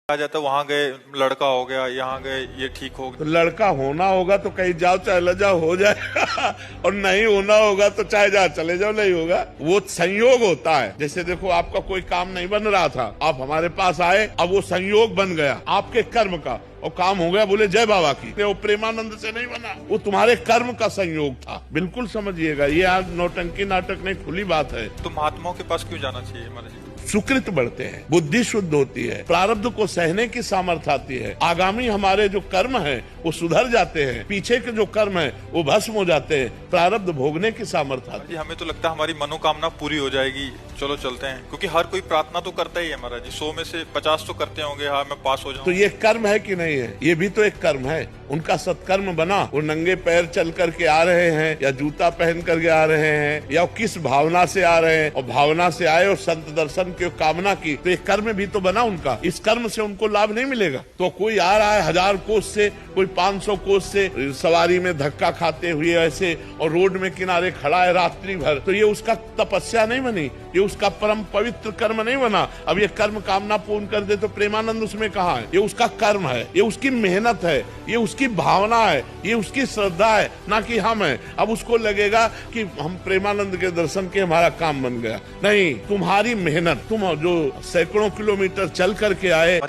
आ जाता वहां गए लड़का हो गया, यहाँ गए ये ठीक हो तो गया। लड़का होना होगा तो कहीं जाओ चाहे जाओ हो जाएगा और नहीं होना होगा तो चाहे जहाँ चले जाओ नहीं होगा। वो संयोग होता है। जैसे देखो आपका कोई काम नहीं बन रहा था, आप हमारे पास आए, अब वो संयोग बन गया आपके कर्म का और काम हो गया, बोले जय बाबा की। वो प्रेमानंद से नहीं बना, वो तुम्हारे कर्म का संयोग था। बिल्कुल समझिएगा, ये आज नौटंकी नाटक नहीं, खुली बात है। तो महात्माओं के पास क्यों जाना चाहिए महाराज जी? सुकृत बढ़ते हैं, बुद्धि शुद्ध होती है, प्रारब्ध को सहने की सामर्थ्य आती है, आगामी हमारे जो कर्म है वो सुधर जाते हैं, पीछे के जो कर्म है वो भस्म हो जाते हैं, प्रारब्ध भोगने की सामर्थ्य आती है। जी हमें तो लगता है हमारी मनोकामना पूरी हो जाएगी, चलो चलते हैं, क्योंकि हर कोई प्रार्थना तो करता ही है महाराज जी। 100 में से 50 तो करते होंगे हाँ मैं पास हो जाऊं। तो ये कर्म है कि नहीं है? ये भी तो एक कर्म है। उनका सत्कर्म बना, वो नंगे पैर चल करके आ रहे हैं या जूता पहन करके आ रहे हैं या किस भावना से आ रहे हैं, और भावना से आए और संत दर्शन की कामना की, तो एक कर्म भी तो बना उनका। इस कर्म से उनको लाभ नहीं मिलेगा। तो कोई आ रहा है 1000 कोस से, कोई 500 कोस से सवारी में धक्का खाते हुए ऐसे, और रोड में किनारे खड़ा है रात्रि भर, तो ये उसका तपस्या नहीं बनी, ये उसका परम पवित्र कर्म नहीं बना। अब ये कर्म कामना पूर्ण कर दे तो प्रेमानंद उसमें कहाँ है? ये उसका कर्म है, ये उसकी मेहनत है, ये उसकी भावना है, ये उसकी श्रद्धा है, ना कि हम है। अब उसको लगेगा कि हम प्रेमानंद के दर्शन के हमारा काम बन गया। नहीं, तुम्हारी मेहनत, तुम जो सैकड़ों किलोमीटर चल करके आए।